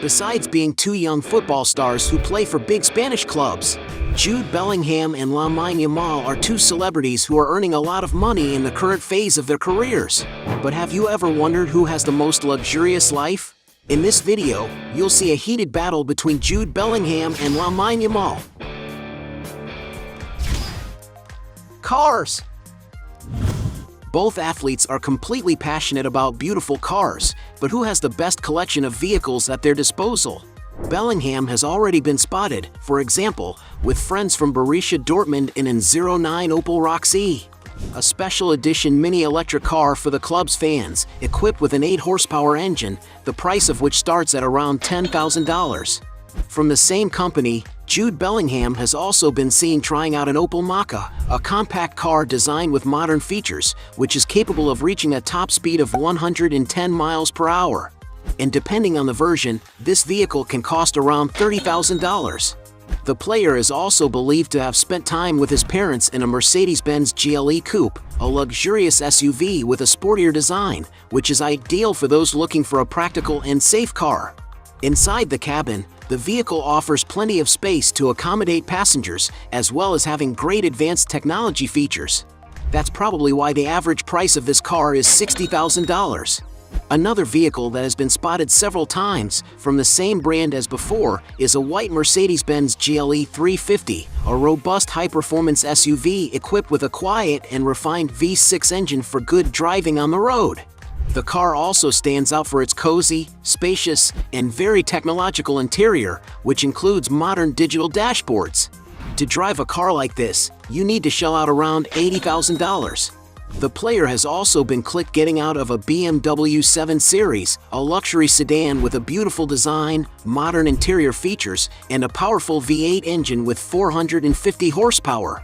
Besides being two young football stars who play for big Spanish clubs, Jude Bellingham and Lamine Yamal are two celebrities who are earning a lot of money in the current phase of their careers. But have you ever wondered who has the most luxurious life? In this video, you'll see a heated battle between Jude Bellingham and Lamine Yamal. Cars. Both athletes are completely passionate about beautiful cars, but who has the best collection of vehicles at their disposal? Bellingham has already been spotted, for example, with friends from Borussia Dortmund in an 09 Opel Roxy, a special edition mini electric car for the club's fans, equipped with an 8-horsepower engine, the price of which starts at around $10,000. From the same company, Jude Bellingham has also been seen trying out an Opel Mokka, a compact car designed with modern features, which is capable of reaching a top speed of 110 miles per hour. And depending on the version, this vehicle can cost around $30,000. The player is also believed to have spent time with his parents in a Mercedes-Benz GLE Coupe, a luxurious SUV with a sportier design, which is ideal for those looking for a practical and safe car. Inside the cabin, the vehicle offers plenty of space to accommodate passengers, as well as having great advanced technology features. That's probably why the average price of this car is $60,000. Another vehicle that has been spotted several times, from the same brand as before, is a white Mercedes-Benz GLE 350, a robust high-performance SUV equipped with a quiet and refined V6 engine for good driving on the road. The car also stands out for its cozy, spacious, and very technological interior, which includes modern digital dashboards. To drive a car like this, you need to shell out around $80,000. The player has also been clicked getting out of a BMW 7 Series, a luxury sedan with a beautiful design, modern interior features, and a powerful V8 engine with 450 horsepower.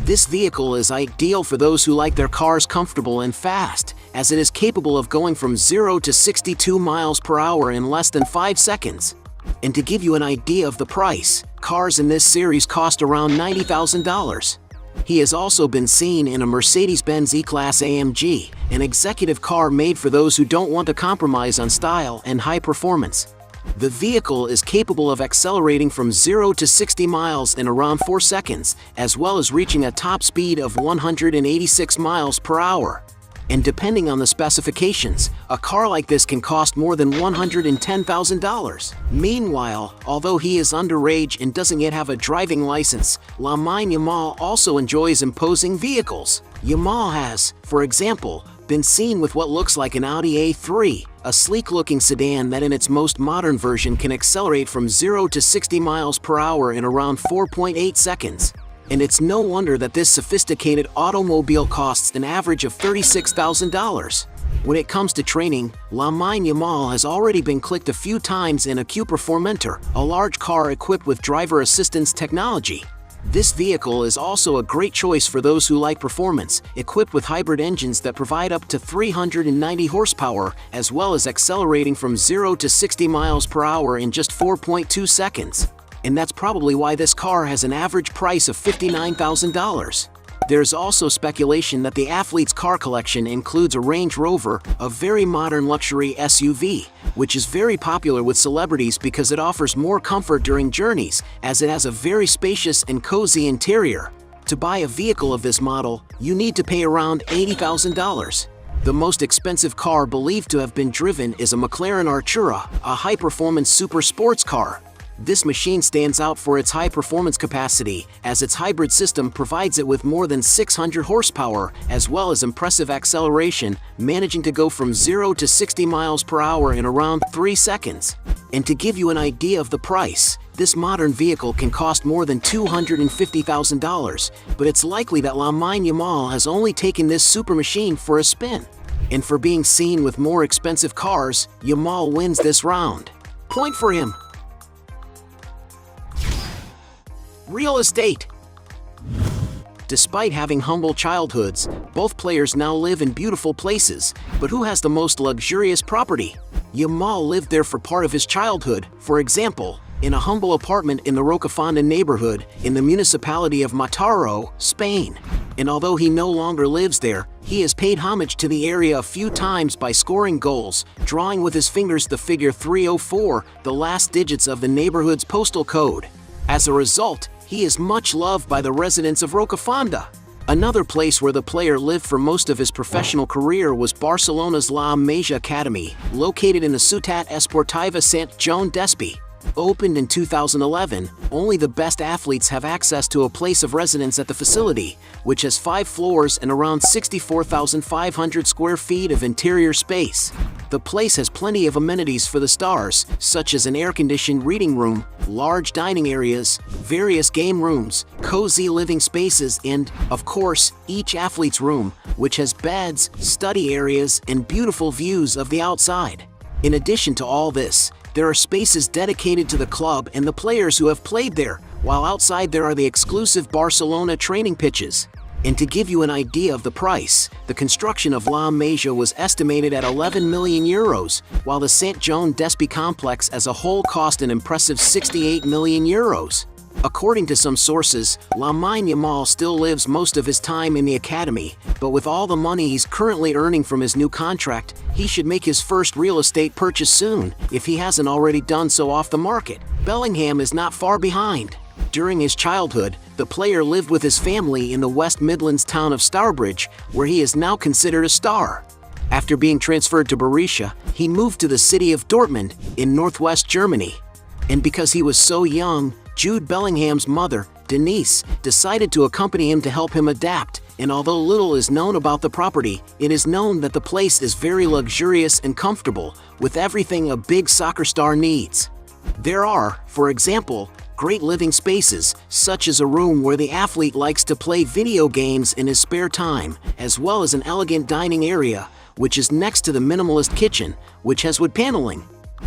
This vehicle is ideal for those who like their cars comfortable and fast, as it is capable of going from 0 to 62 miles per hour in less than 5 seconds. And to give you an idea of the price, cars in this series cost around $90,000. He has also been seen in a Mercedes-Benz E-Class AMG, an executive car made for those who don't want to compromise on style and high performance. The vehicle is capable of accelerating from 0 to 60 miles in around 4 seconds, as well as reaching a top speed of 186 miles per hour. And depending on the specifications, a car like this can cost more than $110,000. Meanwhile, although he is underage and doesn't yet have a driving license, Lamine Yamal also enjoys imposing vehicles. Yamal has, for example, been seen with what looks like an Audi A3, a sleek-looking sedan that in its most modern version can accelerate from 0 to 60 miles per hour in around 4.8 seconds. And it's no wonder that this sophisticated automobile costs an average of $36,000. When it comes to training, Lamine Yamal has already been clicked a few times in a Cupra Formentor, a large car equipped with driver assistance technology. This vehicle is also a great choice for those who like performance, equipped with hybrid engines that provide up to 390 horsepower, as well as accelerating from 0 to 60 miles per hour in just 4.2 seconds. And that's probably why this car has an average price of $59,000. There's also speculation that the athlete's car collection includes a Range Rover, a very modern luxury SUV, which is very popular with celebrities because it offers more comfort during journeys, as it has a very spacious and cozy interior. To buy a vehicle of this model, you need to pay around $80,000. The most expensive car believed to have been driven is a McLaren Artura, a high-performance super sports car. This machine stands out for its high performance capacity, as its hybrid system provides it with more than 600 horsepower, as well as impressive acceleration, managing to go from 0 to 60 miles per hour in around 3 seconds. And to give you an idea of the price, this modern vehicle can cost more than $250,000, but it's likely that Lamine Yamal has only taken this super machine for a spin. And for being seen with more expensive cars, Yamal wins this round. Point for him. Real estate. Despite having humble childhoods, both players now live in beautiful places, but who has the most luxurious property? Yamal lived there for part of his childhood, for example, in a humble apartment in the Rocafonda neighborhood in the municipality of Mataró, Spain. And although he no longer lives there, he has paid homage to the area a few times by scoring goals, drawing with his fingers the figure 304, the last digits of the neighborhood's postal code. As a result, he is much loved by the residents of Rocafonda. Another place where the player lived for most of his professional career was Barcelona's La Masia Academy, located in the Ciutat Esportiva Sant Joan d'Espí. Opened in 2011, only the best athletes have access to a place of residence at the facility, which has 5 floors and around 64,500 square feet of interior space. The place has plenty of amenities for the stars, such as an air-conditioned reading room, large dining areas, various game rooms, cozy living spaces, and, of course, each athlete's room, which has beds, study areas, and beautiful views of the outside. In addition to all this, there are spaces dedicated to the club and the players who have played there, while outside there are the exclusive Barcelona training pitches. And to give you an idea of the price, the construction of La Masia was estimated at 11 million euros, while the Sant Joan d'Espí complex as a whole cost an impressive 68 million euros. According to some sources, Lamine Yamal still lives most of his time in the academy, but with all the money he's currently earning from his new contract, he should make his first real estate purchase soon, if he hasn't already done so off the market. Bellingham is not far behind. During his childhood, the player lived with his family in the West Midlands town of Stourbridge, where he is now considered a star. After being transferred to Borussia, he moved to the city of Dortmund, in northwest Germany. And because he was so young, Jude Bellingham's mother, Denise, decided to accompany him to help him adapt, and although little is known about the property, it is known that the place is very luxurious and comfortable, with everything a big soccer star needs. There are, for example, great living spaces, such as a room where the athlete likes to play video games in his spare time, as well as an elegant dining area, which is next to the minimalist kitchen, which has wood paneling.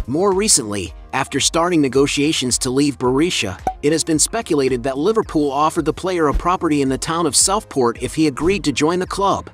More recently, after starting negotiations to leave Borussia, it has been speculated that Liverpool offered the player a property in the town of Southport if he agreed to join the club.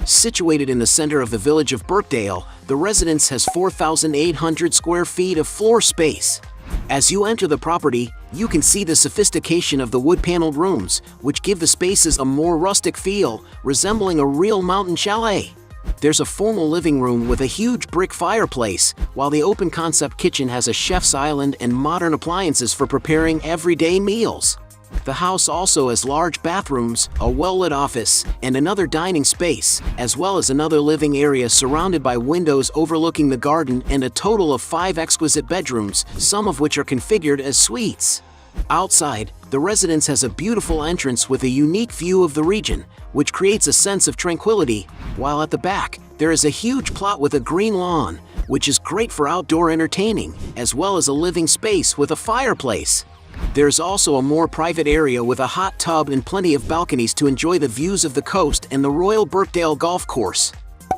Situated in the center of the village of Birkdale, the residence has 4,800 square feet of floor space. As you enter the property, you can see the sophistication of the wood-paneled rooms, which give the spaces a more rustic feel, resembling a real mountain chalet. There's a formal living room with a huge brick fireplace, while the open-concept kitchen has a chef's island and modern appliances for preparing everyday meals. The house also has large bathrooms, a well-lit office, and another dining space, as well as another living area surrounded by windows overlooking the garden and a total of 5 exquisite bedrooms, some of which are configured as suites. Outside, the residence has a beautiful entrance with a unique view of the region, which creates a sense of tranquility, while at the back, there is a huge plot with a green lawn, which is great for outdoor entertaining, as well as a living space with a fireplace. There's also a more private area with a hot tub and plenty of balconies to enjoy the views of the coast and the Royal Birkdale Golf Course.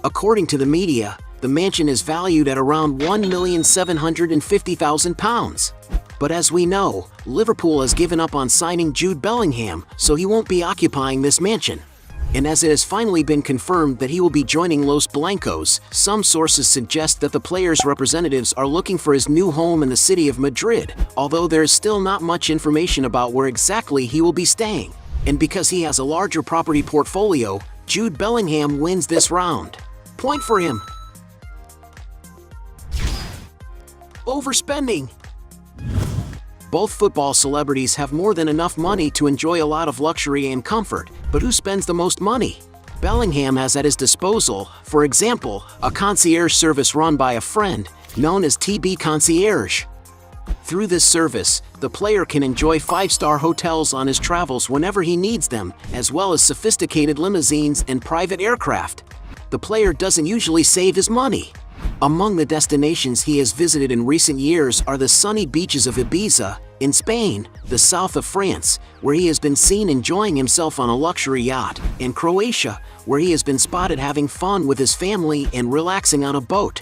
According to the media, the mansion is valued at around £1,750,000. But as we know, Liverpool has given up on signing Jude Bellingham, so he won't be occupying this mansion. And as it has finally been confirmed that he will be joining Los Blancos, some sources suggest that the player's representatives are looking for his new home in the city of Madrid, although there is still not much information about where exactly he will be staying. And because he has a larger property portfolio, Jude Bellingham wins this round. Point for him. Overspending. Both football celebrities have more than enough money to enjoy a lot of luxury and comfort, but who spends the most money? Bellingham has at his disposal, for example, a concierge service run by a friend, known as TB Concierge. Through this service, the player can enjoy 5-star hotels on his travels whenever he needs them, as well as sophisticated limousines and private aircraft. The player doesn't usually save his money. Among the destinations he has visited in recent years are the sunny beaches of Ibiza, in Spain, the south of France, where he has been seen enjoying himself on a luxury yacht, and Croatia, where he has been spotted having fun with his family and relaxing on a boat.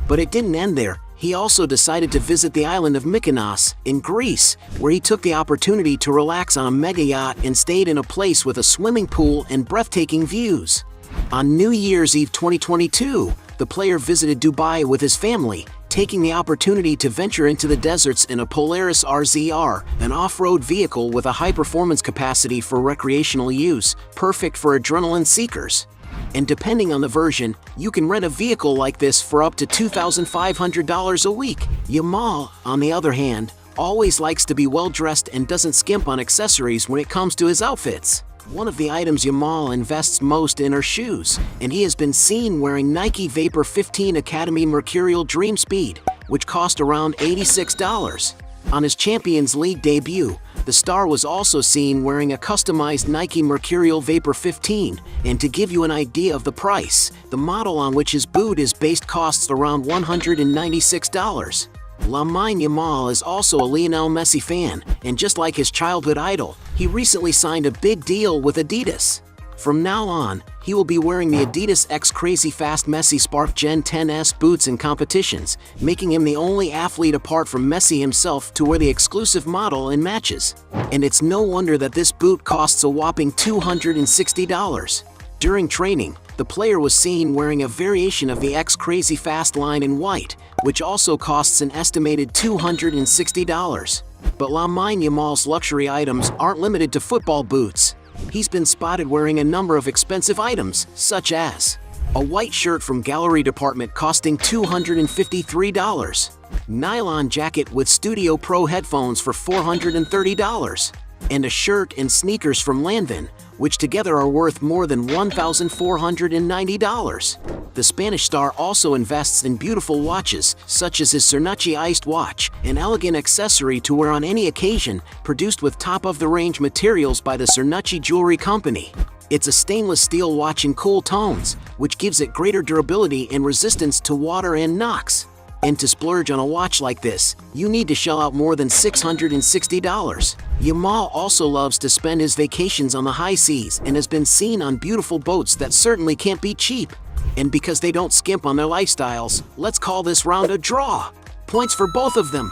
But it didn't end there. He also decided to visit the island of Mykonos, in Greece, where he took the opportunity to relax on a mega yacht and stayed in a place with a swimming pool and breathtaking views. On New Year's Eve 2022, the player visited Dubai with his family, taking the opportunity to venture into the deserts in a Polaris RZR, an off-road vehicle with a high-performance capacity for recreational use, perfect for adrenaline seekers. And depending on the version, you can rent a vehicle like this for up to $2,500 a week. Yamal, on the other hand, always likes to be well-dressed and doesn't skimp on accessories when it comes to his outfits. One of the items Yamal invests most in are shoes, and he has been seen wearing Nike Vapor 15 Academy Mercurial Dream Speed, which cost around $86. On his Champions League debut, the star was also seen wearing a customized Nike Mercurial Vapor 15, and to give you an idea of the price, the model on which his boot is based costs around $196. Lamine Yamal is also a Lionel Messi fan, and just like his childhood idol, he recently signed a big deal with Adidas. From now on, he will be wearing the Adidas X Crazy Fast Messi Spark Gen 10S boots in competitions, making him the only athlete apart from Messi himself to wear the exclusive model in matches. And it's no wonder that this boot costs a whopping $260. During training, the player was seen wearing a variation of the X Crazy Fast line in white, which also costs an estimated $260. But Lamine Yamal's luxury items aren't limited to football boots. He's been spotted wearing a number of expensive items, such as a white shirt from Gallery Department costing $253, nylon jacket with Studio Pro headphones for $430, and a shirt and sneakers from Lanvin, which together are worth more than $1,490. The Spanish star also invests in beautiful watches, such as his Cernucci Iced watch, an elegant accessory to wear on any occasion, produced with top-of-the-range materials by the Cernucci Jewelry Company. It's a stainless steel watch in cool tones, which gives it greater durability and resistance to water and knocks. And to splurge on a watch like this, you need to shell out more than $660. Yamal also loves to spend his vacations on the high seas and has been seen on beautiful boats that certainly can't be cheap. And because they don't skimp on their lifestyles, let's call this round a draw. Points for both of them.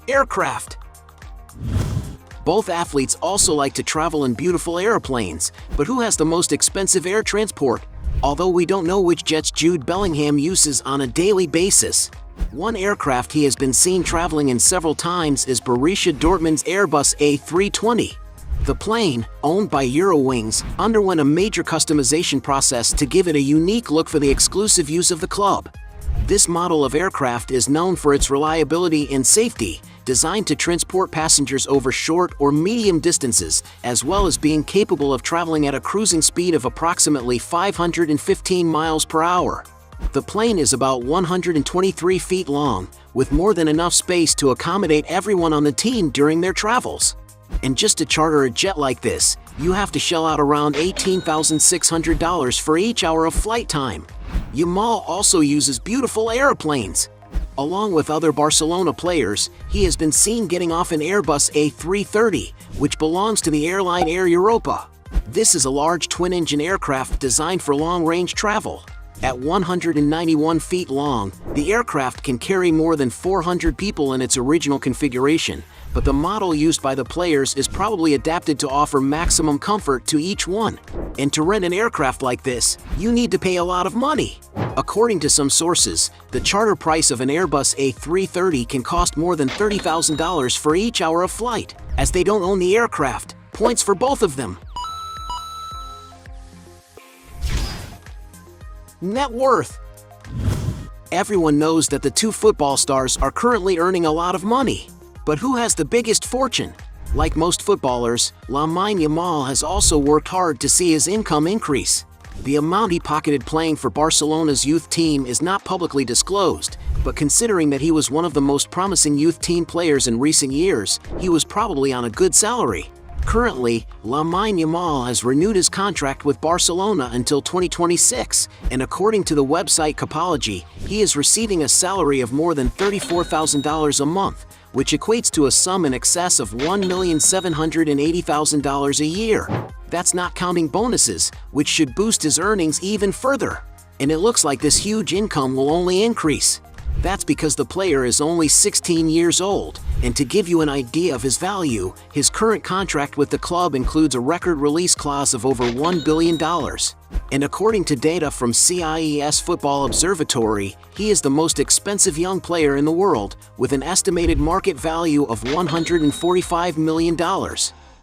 Aircraft. Both athletes also like to travel in beautiful airplanes, but who has the most expensive air transport? Although we don't know which jets Jude Bellingham uses on a daily basis. One aircraft he has been seen traveling in several times is Borussia Dortmund's Airbus A320. The plane, owned by Eurowings, underwent a major customization process to give it a unique look for the exclusive use of the club. This model of aircraft is known for its reliability and safety, designed to transport passengers over short or medium distances, as well as being capable of traveling at a cruising speed of approximately 515 miles per hour. The plane is about 123 feet long, with more than enough space to accommodate everyone on the team during their travels. And just to charter a jet like this, you have to shell out around $18,600 for each hour of flight time. Yamal also uses beautiful airplanes. Along with other Barcelona players, he has been seen getting off an Airbus A330, which belongs to the airline Air Europa. This is a large twin-engine aircraft designed for long-range travel. At 191 feet long, the aircraft can carry more than 400 people in its original configuration, but the model used by the players is probably adapted to offer maximum comfort to each one. And to rent an aircraft like this, you need to pay a lot of money. According to some sources, the charter price of an Airbus A330 can cost more than $30,000 for each hour of flight, as they don't own the aircraft. Points for both of them. Net worth. Everyone knows that the two football stars are currently earning a lot of money. But who has the biggest fortune? Like most footballers, Lamine Yamal has also worked hard to see his income increase. The amount he pocketed playing for Barcelona's youth team is not publicly disclosed, but considering that he was one of the most promising youth team players in recent years, he was probably on a good salary. Currently, Lamine Yamal has renewed his contract with Barcelona until 2026, and according to the website Capology, he is receiving a salary of more than $34,000 a month, which equates to a sum in excess of $1,780,000 a year. That's not counting bonuses, which should boost his earnings even further. And it looks like this huge income will only increase. That's because the player is only 16 years old, and to give you an idea of his value, his current contract with the club includes a record release clause of over $1 billion. And according to data from CIES Football Observatory, he is the most expensive young player in the world, with an estimated market value of $145 million.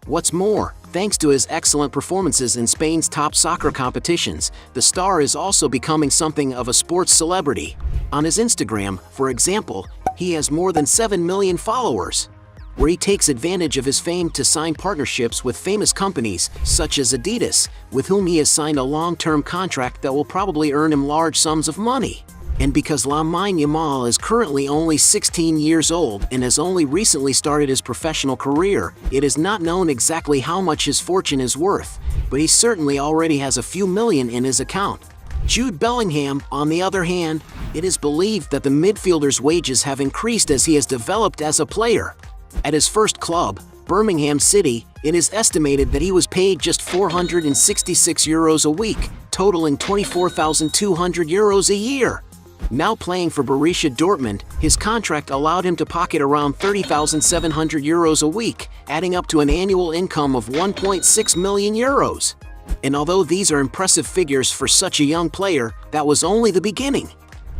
What's more, thanks to his excellent performances in Spain's top soccer competitions, the star is also becoming something of a sports celebrity. On his Instagram, for example, he has more than 7 million followers, where he takes advantage of his fame to sign partnerships with famous companies such as Adidas, with whom he has signed a long-term contract that will probably earn him large sums of money. And because Lamine Yamal is currently only 16 years old and has only recently started his professional career, it is not known exactly how much his fortune is worth, but he certainly already has a few million in his account. Jude Bellingham, on the other hand, it is believed that the midfielder's wages have increased as he has developed as a player. At his first club, Birmingham City, it is estimated that he was paid just €466 a week, totaling €24,200 a year. Now playing for Borussia Dortmund, his contract allowed him to pocket around €30,700 a week, adding up to an annual income of €1.6 million. And although these are impressive figures for such a young player, that was only the beginning.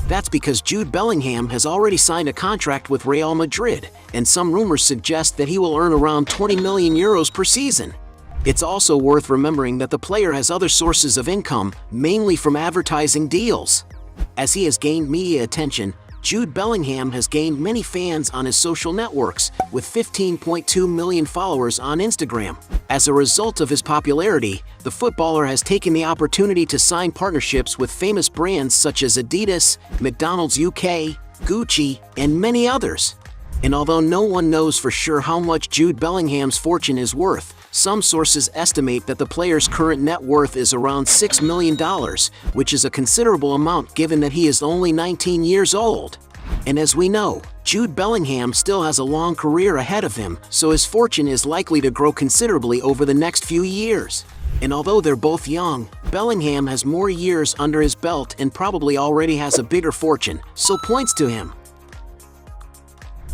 That's because Jude Bellingham has already signed a contract with Real Madrid, and some rumors suggest that he will earn around €20 million per season. It's also worth remembering that the player has other sources of income, mainly from advertising deals. As he has gained media attention, Jude Bellingham has gained many fans on his social networks, with 15.2 million followers on Instagram. As a result of his popularity, the footballer has taken the opportunity to sign partnerships with famous brands such as Adidas, McDonald's UK, Gucci, and many others. And although no one knows for sure how much Jude Bellingham's fortune is worth, some sources estimate that the player's current net worth is around $6 million, which is a considerable amount given that he is only 19 years old. And as we know, Jude Bellingham still has a long career ahead of him, so his fortune is likely to grow considerably over the next few years. And although they're both young, Bellingham has more years under his belt and probably already has a bigger fortune, so points to him.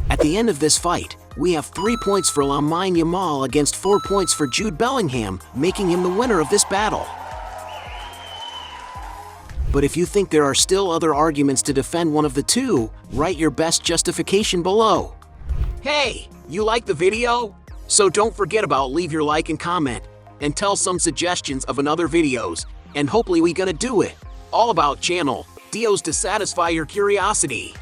At the end of this fight, we have 3 points for Lamine Yamal against 4 points for Jude Bellingham, making him the winner of this battle. But if you think there are still other arguments to defend one of the two, write your best justification below. Hey, you like the video? So don't forget about leave your like and comment, and tell some suggestions of another videos, and hopefully we gonna do it. All about channel, Dios to satisfy your curiosity.